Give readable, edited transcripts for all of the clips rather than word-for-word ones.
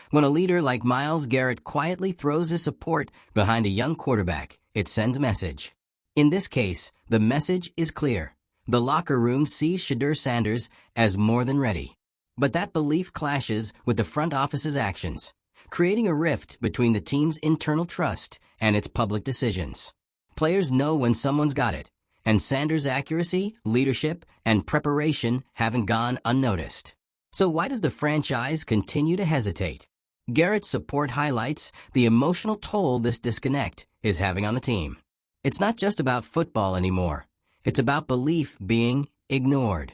When a leader like Myles Garrett quietly throws his support behind a young quarterback, it sends a message. In this case, the message is clear. The locker room sees Shedeur Sanders as more than ready. But that belief clashes with the front office's actions, creating a rift between the team's internal trust and its public decisions. Players know when someone's got it, and Sanders' accuracy, leadership, and preparation haven't gone unnoticed. So why does the franchise continue to hesitate? Garrett's support highlights the emotional toll this disconnect is having on the team. It's not just about football anymore. It's about belief being ignored.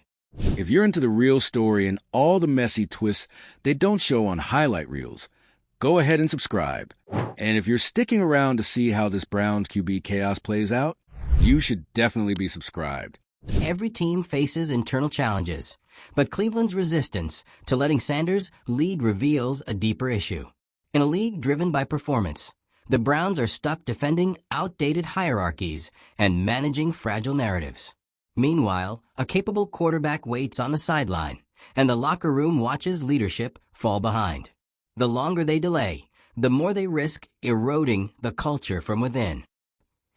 If you're into the real story and all the messy twists they don't show on highlight reels, go ahead and subscribe. And if you're sticking around to see how this Browns QB chaos plays out, you should definitely be subscribed. Every team faces internal challenges, but Cleveland's resistance to letting Sanders lead reveals a deeper issue. In a league driven by performance, the Browns are stuck defending outdated hierarchies and managing fragile narratives. Meanwhile, a capable quarterback waits on the sideline, and the locker room watches leadership fall behind. The longer they delay, the more they risk eroding the culture from within.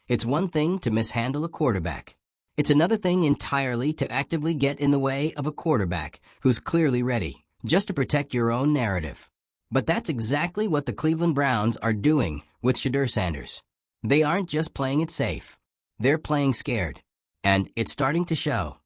It's one thing to mishandle a quarterback. It's another thing entirely to actively get in the way of a quarterback who's clearly ready, just to protect your own narrative. But that's exactly what the Cleveland Browns are doing with Shedeur Sanders. They aren't just playing it safe. They're playing scared. And it's starting to show.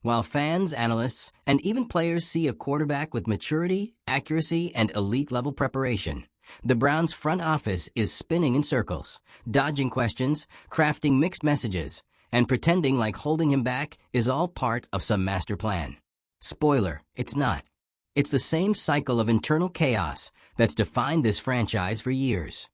While fans, analysts, and even players see a quarterback with maturity, accuracy, and elite-level preparation, the Browns' front office is spinning in circles, dodging questions, crafting mixed messages, and pretending like holding him back is all part of some master plan. Spoiler, it's not. It's the same cycle of internal chaos that's defined this franchise for years.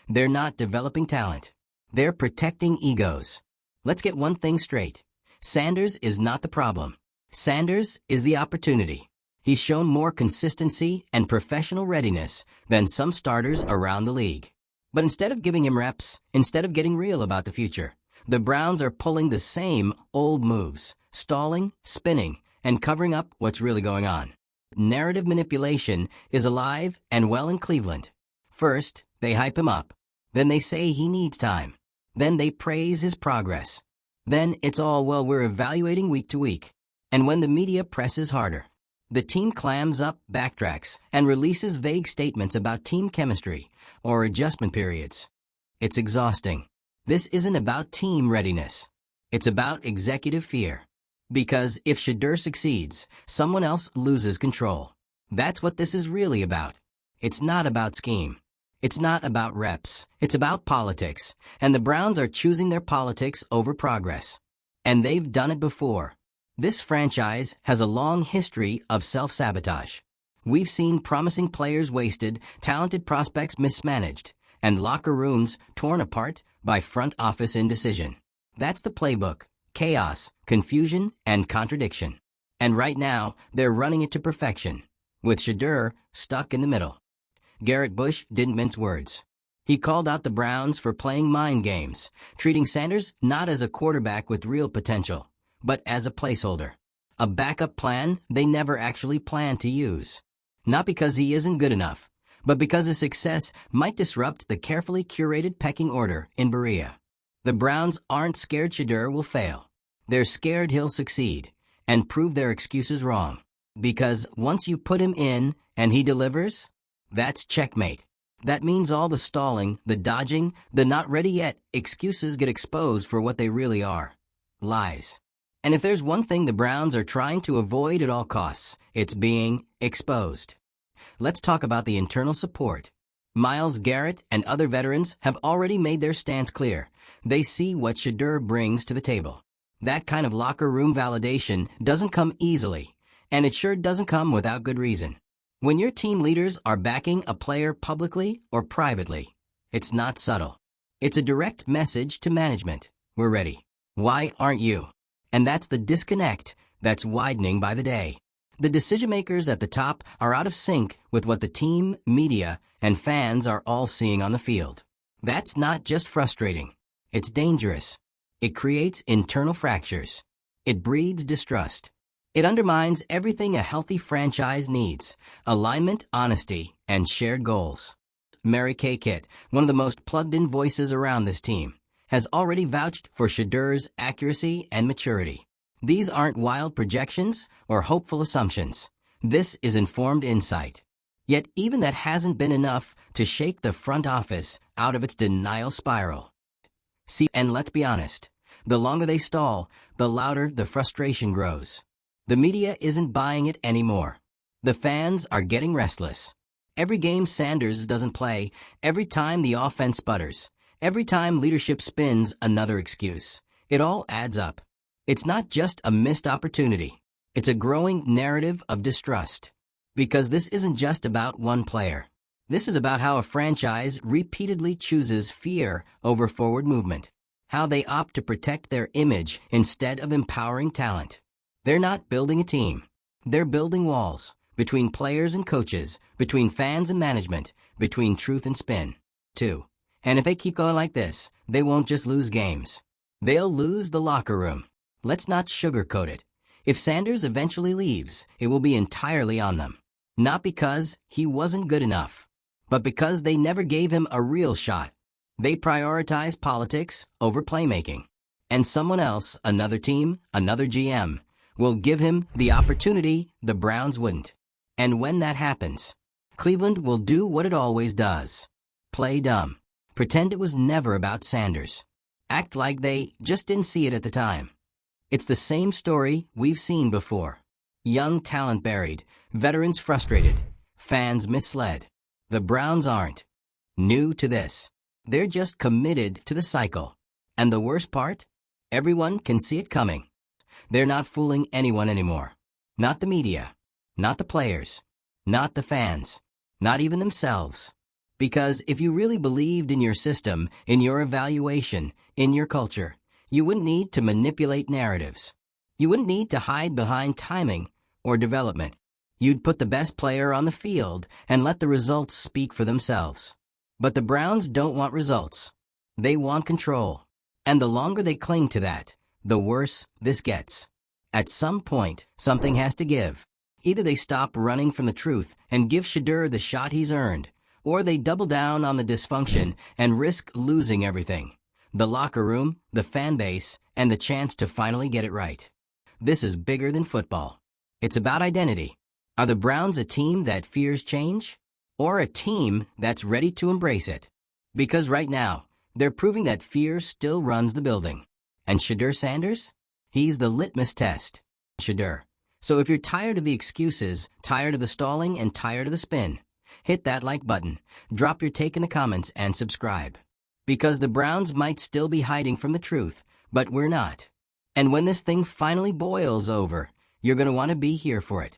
They're not developing talent. They're protecting egos. Let's get one thing straight. Sanders is not the problem. Sanders is the opportunity. He's shown more consistency and professional readiness than some starters around the league. But instead of giving him reps, instead of getting real about the future, the Browns are pulling the same old moves, stalling, spinning, and covering up what's really going on. Narrative manipulation is alive and well in Cleveland. First, they hype him up. Then they say he needs time. Then they praise his progress. Then it's all, well, we're evaluating week to week. And when the media presses harder, the team clams up, backtracks, and releases vague statements about team chemistry or adjustment periods. It's exhausting. This isn't about team readiness. It's about executive fear. Because if Shedeur succeeds, someone else loses control. That's what this is really about. It's not about scheme. It's not about reps. It's about politics. And the Browns are choosing their politics over progress. And they've done it before. This franchise has a long history of self-sabotage. We've seen promising players wasted, talented prospects mismanaged, and locker rooms torn apart by front office indecision. That's the playbook: chaos, confusion, and contradiction. And right now, they're running it to perfection, with Shedeur stuck in the middle. Garrett Bush didn't mince words. He called out the Browns for playing mind games, treating Sanders not as a quarterback with real potential, but as a placeholder. A backup plan they never actually planned to use. Not because he isn't good enough, but because his success might disrupt the carefully curated pecking order in Berea. The Browns aren't scared Shedeur will fail. They're scared he'll succeed and prove their excuses wrong. Because once you put him in and he delivers, that's checkmate. That means all the stalling, the dodging, the not ready yet excuses get exposed for what they really are: lies. And if there's one thing the Browns are trying to avoid at all costs, it's being exposed. Let's talk about the internal support. Myles Garrett and other veterans have already made their stance clear. They see what Shedeur brings to the table. That kind of locker room validation doesn't come easily, and it sure doesn't come without good reason. When your team leaders are backing a player publicly or privately, it's not subtle. It's a direct message to management: we're ready. Why aren't you? And that's the disconnect that's widening by the day. The decision-makers at the top are out of sync with what the team, media, and fans are all seeing on the field. That's not just frustrating. It's dangerous. It creates internal fractures. It breeds distrust. It undermines everything a healthy franchise needs: alignment, honesty, and shared goals. Mary Kay Kitt, one of the most plugged-in voices around this team, has already vouched for Shedeur's accuracy and maturity. These aren't wild projections or hopeful assumptions. This is informed insight. Yet even that hasn't been enough to shake the front office out of its denial spiral. See, and let's be honest, the longer they stall, the louder the frustration grows. The media isn't buying it anymore. The fans are getting restless. Every game Sanders doesn't play, every time the offense sputters, every time leadership spins another excuse, it all adds up. It's not just a missed opportunity. It's a growing narrative of distrust. Because this isn't just about one player. This is about how a franchise repeatedly chooses fear over forward movement. How they opt to protect their image instead of empowering talent. They're not building a team. They're building walls. Between players and coaches, between fans and management, between truth and spin, too. And if they keep going like this, they won't just lose games. They'll lose the locker room. Let's not sugarcoat it. If Sanders eventually leaves, it will be entirely on them. Not because he wasn't good enough, but because they never gave him a real shot. They prioritized politics over playmaking. And someone else, another team, another GM, will give him the opportunity the Browns wouldn't. And when that happens, Cleveland will do what it always does. Play dumb. Pretend it was never about Sanders. Act like they just didn't see it at the time. It's the same story we've seen before. Young talent buried, veterans frustrated, fans misled. The Browns aren't new to this. They're just committed to the cycle. And the worst part? Everyone can see it coming. They're not fooling anyone anymore. Not the media. Not the players. Not the fans. Not even themselves. Because if you really believed in your system, in your evaluation, in your culture, you wouldn't need to manipulate narratives. You wouldn't need to hide behind timing or development. You'd put the best player on the field and let the results speak for themselves. But the Browns don't want results. They want control. And the longer they cling to that, the worse this gets. At some point, something has to give. Either they stop running from the truth and give Shedeur the shot he's earned, or they double down on the dysfunction and risk losing everything. The locker room, the fan base, and the chance to finally get it right. This is bigger than football. It's about identity. Are the Browns a team that fears change? Or a team that's ready to embrace it? Because right now, they're proving that fear still runs the building. And Shedeur Sanders? He's the litmus test. Shedeur. So if you're tired of the excuses, tired of the stalling, and tired of the spin, hit that like button, drop your take in the comments, and subscribe. Because the Browns might still be hiding from the truth, but we're not. And when this thing finally boils over, you're going to want to be here for it.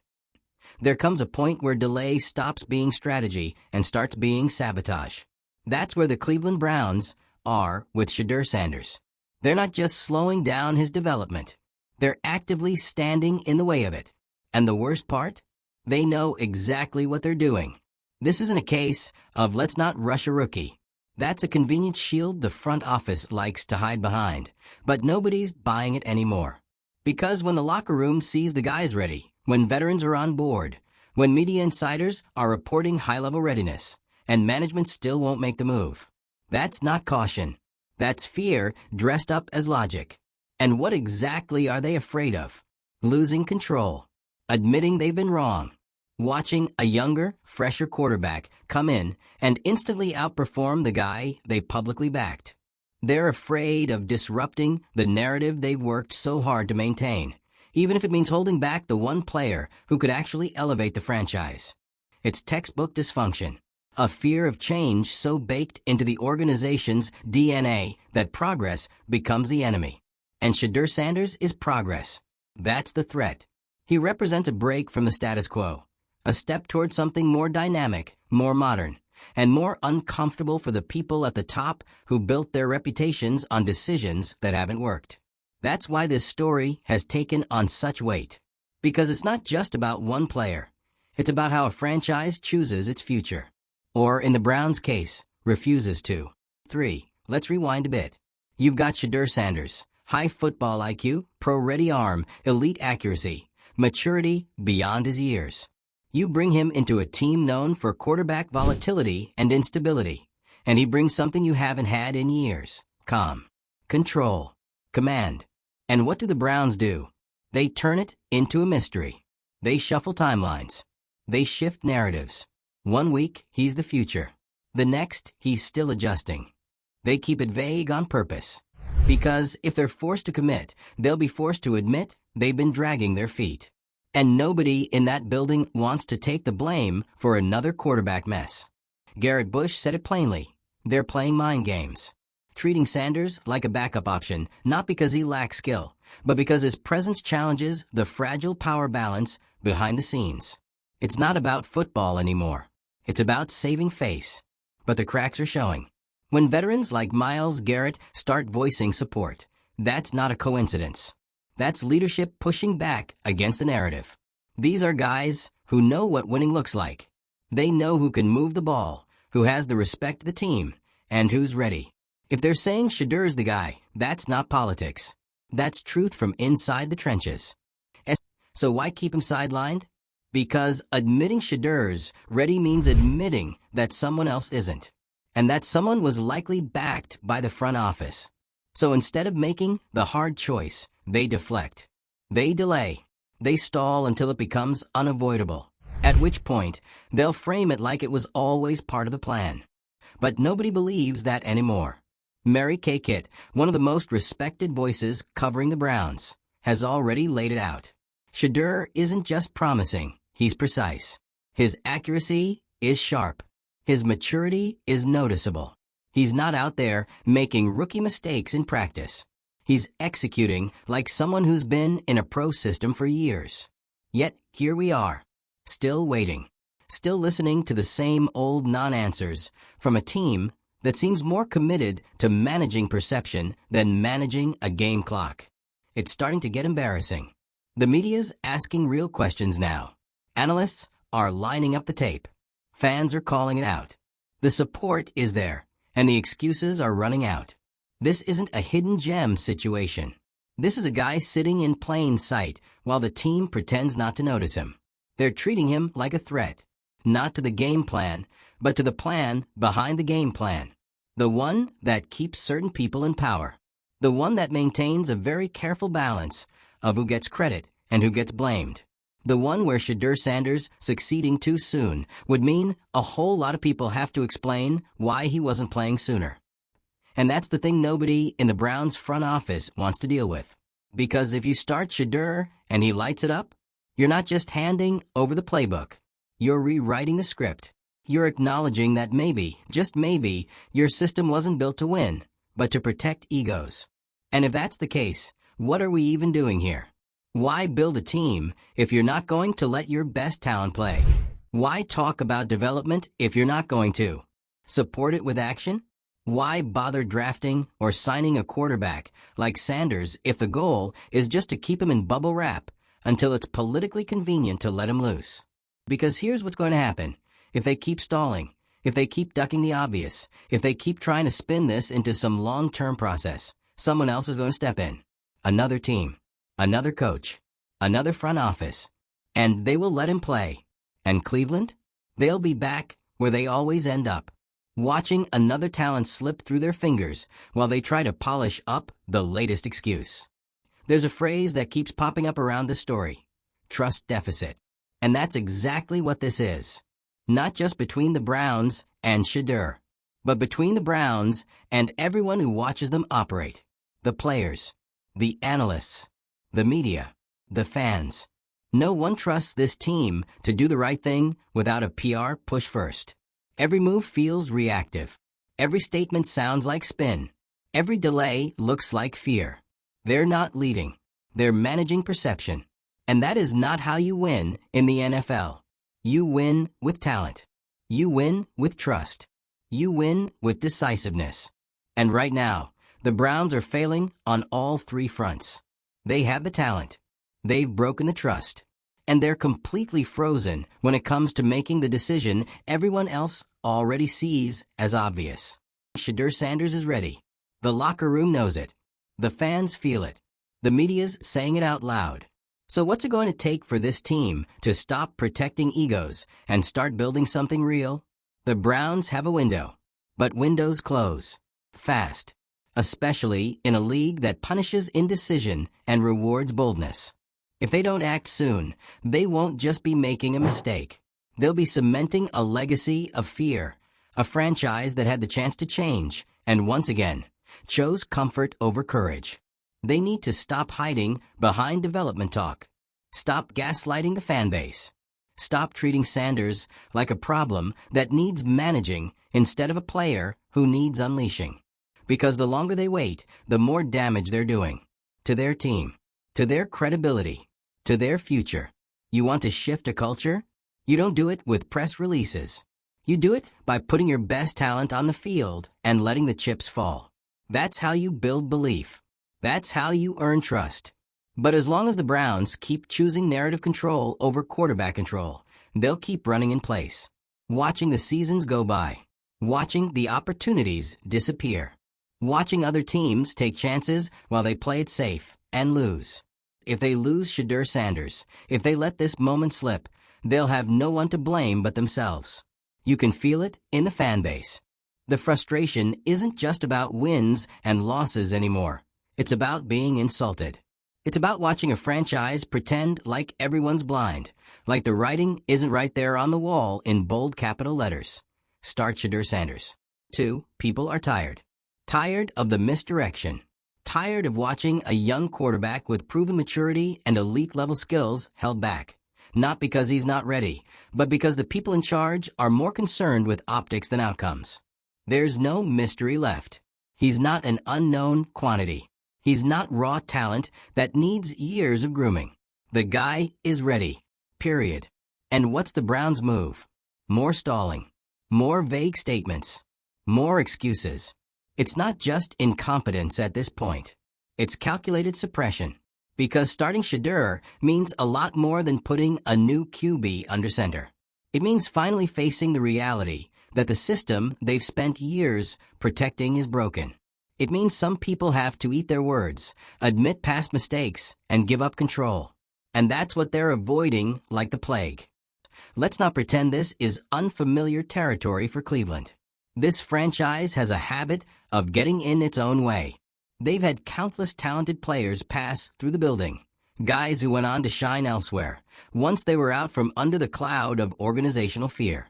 There comes a point where delay stops being strategy and starts being sabotage. That's where the Cleveland Browns are with Shedeur Sanders. They're not just slowing down his development. They're actively standing in the way of it. And the worst part? They know exactly what they're doing. This isn't a case of let's not rush a rookie. That's a convenient shield the front office likes to hide behind, but nobody's buying it anymore. Because when the locker room sees the guys ready, when veterans are on board, when media insiders are reporting high-level readiness, and management still won't make the move, that's not caution. That's fear dressed up as logic. And what exactly are they afraid of? Losing control. Admitting they've been wrong. Watching a younger, fresher quarterback come in and instantly outperform the guy they publicly backed. They're afraid of disrupting the narrative they've worked so hard to maintain, even if it means holding back the one player who could actually elevate the franchise. It's textbook dysfunction. A fear of change so baked into the organization's DNA that progress becomes the enemy. And Shedeur Sanders is progress. That's the threat. He represents a break from the status quo. A step toward something more dynamic, more modern, and more uncomfortable for the people at the top who built their reputations on decisions that haven't worked. That's why this story has taken on such weight. Because it's not just about one player. It's about how a franchise chooses its future. Or, in the Browns' case, refuses to. 3. Let's rewind a bit. You've got Shedeur Sanders. High football IQ, pro-ready arm, elite accuracy. maturity beyond his years. You bring him into a team known for quarterback volatility and instability, and he brings something you haven't had in years: calm, control, command. And what do the Browns do? They turn it into a mystery. They shuffle timelines. They shift narratives. One week, he's the future. The next, he's still adjusting. They keep it vague on purpose. Because if they're forced to commit, they'll be forced to admit they've been dragging their feet. And nobody in that building wants to take the blame for another quarterback mess. Garrett Bush said it plainly. They're playing mind games, treating Sanders like a backup option, not because he lacks skill, but because his presence challenges the fragile power balance behind the scenes. It's not about football anymore. It's about saving face. But the cracks are showing. When veterans like Myles Garrett start voicing support, that's not a coincidence. That's leadership pushing back against the narrative. These are guys who know what winning looks like. They know who can move the ball, who has the respect of the team, and who's ready. If they're saying Shedeur's the guy, that's not politics. That's truth from inside the trenches. So why keep him sidelined? Because admitting Shedeur's ready means admitting that someone else isn't. And that someone was likely backed by the front office. So instead of making the hard choice, they deflect. They delay. They stall until it becomes unavoidable. At which point, they'll frame it like it was always part of the plan. But nobody believes that anymore. Mary Kay Kitt, one of the most respected voices covering the Browns, has already laid it out. Shedeur isn't just promising, he's precise. His accuracy is sharp. His maturity is noticeable. He's not out there making rookie mistakes in practice. He's executing like someone who's been in a pro system for years. Yet, here we are, still waiting, still listening to the same old non-answers from a team that seems more committed to managing perception than managing a game clock. It's starting to get embarrassing. The media's asking real questions now. Analysts are lining up the tape. Fans are calling it out. The support is there, and the excuses are running out. This isn't a hidden gem situation. This is a guy sitting in plain sight while the team pretends not to notice him. They're treating him like a threat, not to the game plan, but to the plan behind the game plan. The one that keeps certain people in power. The one that maintains a very careful balance of who gets credit and who gets blamed. The one where Shedeur Sanders succeeding too soon would mean a whole lot of people have to explain why he wasn't playing sooner. And that's the thing nobody in the Browns front office wants to deal with. Because if you start Shedeur and he lights it up, you're not just handing over the playbook. You're rewriting the script. You're acknowledging that maybe, just maybe, your system wasn't built to win, but to protect egos. And if that's the case, what are we even doing here? Why build a team if you're not going to let your best talent play? Why talk about development if you're not going to support it with action? Why bother drafting or signing a quarterback like Sanders if the goal is just to keep him in bubble wrap until it's politically convenient to let him loose? Because here's what's going to happen. If they keep stalling, if they keep ducking the obvious, if they keep trying to spin this into some long-term process, someone else is going to step in. Another team, another coach, another front office, and they will let him play. And Cleveland? They'll be back where they always end up, watching another talent slip through their fingers while they try to polish up the latest excuse. There's a phrase that keeps popping up around this story: trust deficit. And that's exactly what this is. Not just between the Browns and Shedeur, but between the Browns and everyone who watches them operate. The players, the analysts, the media, the fans. No one trusts this team to do the right thing without a PR push first. Every move feels reactive. Every statement sounds like spin. Every delay looks like fear. They're not leading. They're managing perception. And that is not how you win in the NFL. You win with talent. You win with trust. You win with decisiveness. And right now, the Browns are failing on all three fronts. They have the talent. They've broken the trust. And they're completely frozen when it comes to making the decision everyone else already sees as obvious. Shedeur Sanders is ready. The locker room knows it. The fans feel it. The media's saying it out loud. So what's it going to take for this team to stop protecting egos and start building something real? The Browns have a window, but windows close fast, especially in a league that punishes indecision and rewards boldness. If they don't act soon, they won't just be making a mistake. They'll be cementing a legacy of fear, a franchise that had the chance to change, and once again, chose comfort over courage. They need to stop hiding behind development talk. Stop gaslighting the fan base. Stop treating Sanders like a problem that needs managing instead of a player who needs unleashing. Because the longer they wait, the more damage they're doing. To their team, to their credibility, to their future. You want to shift a culture? You don't do it with press releases. You do it by putting your best talent on the field and letting the chips fall. That's how you build belief. That's how you earn trust. But as long as the Browns keep choosing narrative control over quarterback control, they'll keep running in place, watching the seasons go by, watching the opportunities disappear, watching other teams take chances while they play it safe and lose. If they lose Shedeur Sanders, if they let this moment slip, they'll have no one to blame but themselves. You can feel it in the fan base. The frustration isn't just about wins and losses anymore. It's about being insulted. It's about watching a franchise pretend like everyone's blind, like the writing isn't right there on the wall in bold capital letters. Start Shedeur Sanders. 2. People are tired. Tired of the misdirection. Tired of watching a young quarterback with proven maturity and elite-level skills held back. Not because he's not ready, but because the people in charge are more concerned with optics than outcomes. There's no mystery left. He's not an unknown quantity. He's not raw talent that needs years of grooming. The guy is ready. Period. And what's the Browns' move? More stalling. More vague statements. More excuses. It's not just incompetence at this point. It's calculated suppression. Because starting Shedeur means a lot more than putting a new QB under center. It means finally facing the reality that the system they've spent years protecting is broken. It means some people have to eat their words, admit past mistakes, and give up control. And that's what they're avoiding like the plague. Let's not pretend this is unfamiliar territory for Cleveland. This franchise has a habit of getting in its own way. They've had countless talented players pass through the building, guys who went on to shine elsewhere, once they were out from under the cloud of organizational fear.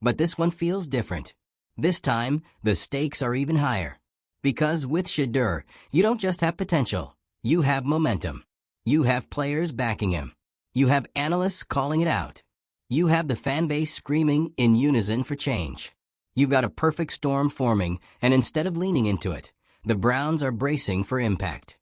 But this one feels different. This time, the stakes are even higher. Because with Shedeur, you don't just have potential, you have momentum. You have players backing him. You have analysts calling it out. You have the fan base screaming in unison for change. You've got a perfect storm forming, and instead of leaning into it, the Browns are bracing for impact.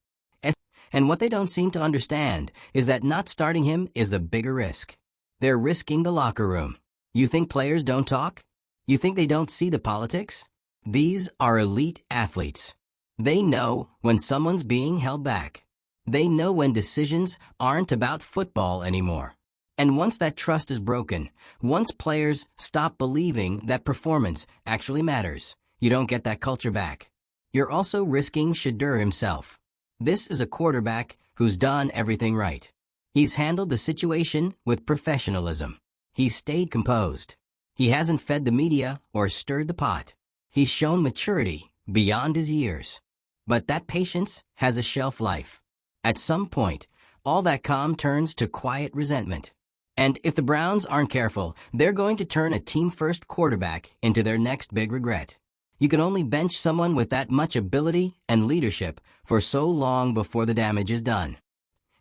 And what they don't seem to understand is that not starting him is the bigger risk. They're risking the locker room. You think players don't talk? You think they don't see the politics? These are elite athletes. They know when someone's being held back. They know when decisions aren't about football anymore. And once that trust is broken, once players stop believing that performance actually matters, you don't get that culture back. You're also risking Shedeur himself. This is a quarterback who's done everything right. He's handled the situation with professionalism. He's stayed composed. He hasn't fed the media or stirred the pot. He's shown maturity beyond his years. But that patience has a shelf life. At some point, all that calm turns to quiet resentment. And if the Browns aren't careful, they're going to turn a team-first quarterback into their next big regret. You can only bench someone with that much ability and leadership for so long before the damage is done.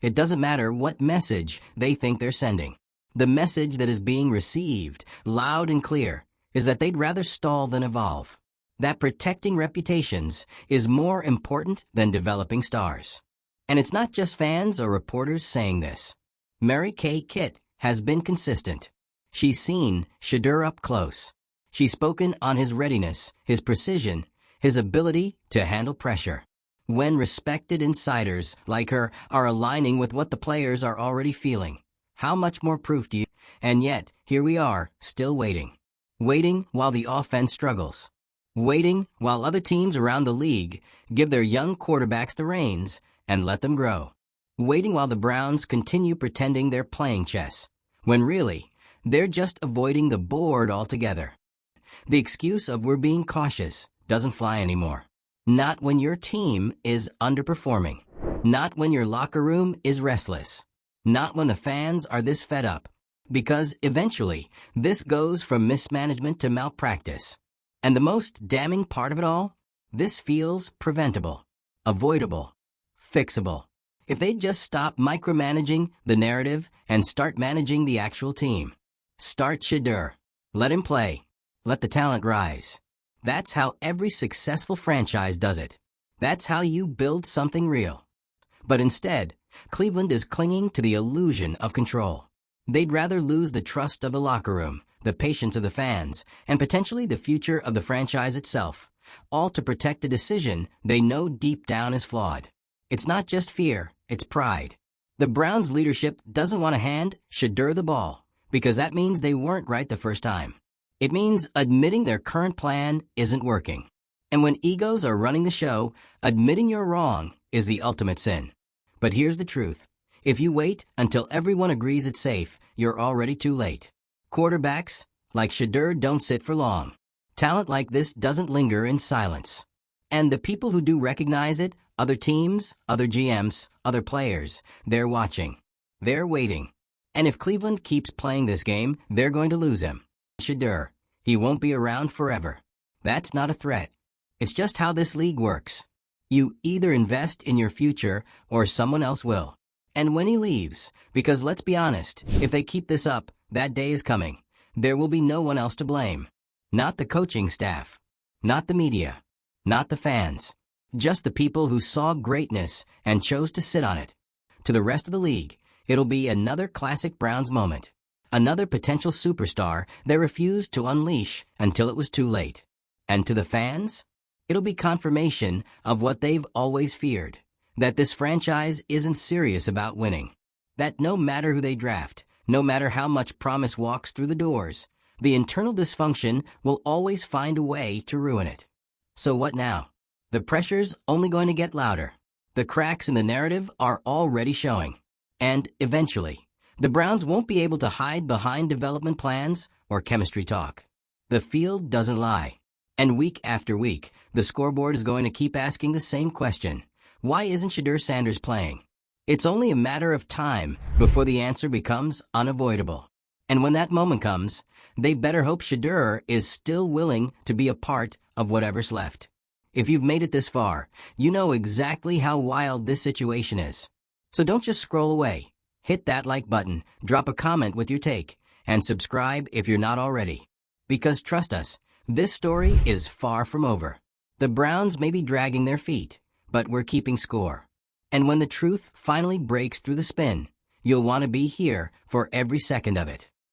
It doesn't matter what message they think they're sending. The message that is being received, loud and clear, is that they'd rather stall than evolve. That protecting reputations is more important than developing stars. And it's not just fans or reporters saying this. Mary Kay Kitt has been consistent. She's seen Shedeur up close. She's spoken on his readiness, his precision, his ability to handle pressure. When respected insiders like her are aligning with what the players are already feeling, how much more proof do you? And yet, here we are, still waiting. Waiting while the offense struggles. Waiting while other teams around the league give their young quarterbacks the reins and let them grow. waiting while the Browns continue pretending they're playing chess, when really, they're just avoiding the board altogether. The excuse of "we're being cautious" doesn't fly anymore. Not when your team is underperforming. Not when your locker room is restless. Not when the fans are this fed up. Because eventually, this goes from mismanagement to malpractice. And the most damning part of it all? This feels preventable, avoidable, fixable. If they just stop micromanaging the narrative and start managing the actual team. Start Shedeur. Let him play. Let the talent rise. That's how every successful franchise does it. That's how you build something real. But instead, Cleveland is clinging to the illusion of control. They'd rather lose the trust of the locker room, the patience of the fans, and potentially the future of the franchise itself, all to protect a decision they know deep down is flawed. It's not just fear, it's pride. The Browns' leadership doesn't want to hand Shedeur the ball, because that means they weren't right the first time. It means admitting their current plan isn't working. And when egos are running the show, admitting you're wrong is the ultimate sin. But here's the truth. If you wait until everyone agrees it's safe, you're already too late. Quarterbacks, like Shedeur, don't sit for long. Talent like this doesn't linger in silence. And the people who do recognize it, other teams, other GMs, other players, they're watching. They're waiting. And if Cleveland keeps playing this game, they're going to lose him. Shedeur, he won't be around forever. That's not a threat. It's just how this league works. You either invest in your future or someone else will. And when he leaves, because let's be honest, if they keep this up, that day is coming. There will be no one else to blame. Not the coaching staff. Not the media. Not the fans. Just the people who saw greatness and chose to sit on it. To the rest of the league, it'll be another classic Browns moment. Another potential superstar they refused to unleash until it was too late. And to the fans, it'll be confirmation of what they've always feared. That this franchise isn't serious about winning. That no matter who they draft, no matter how much promise walks through the doors, the internal dysfunction will always find a way to ruin it. So what now? The pressure's only going to get louder. The cracks in the narrative are already showing. And eventually, the Browns won't be able to hide behind development plans or chemistry talk. The field doesn't lie. And week after week, the scoreboard is going to keep asking the same question. Why isn't Shedeur Sanders playing? It's only a matter of time before the answer becomes unavoidable. And when that moment comes, they better hope Shedeur is still willing to be a part of whatever's left. If you've made it this far, you know exactly how wild this situation is. So don't just scroll away. Hit that like button, drop a comment with your take, and subscribe if you're not already. Because trust us, this story is far from over. The Browns may be dragging their feet, but we're keeping score. And when the truth finally breaks through the spin, you'll want to be here for every second of it.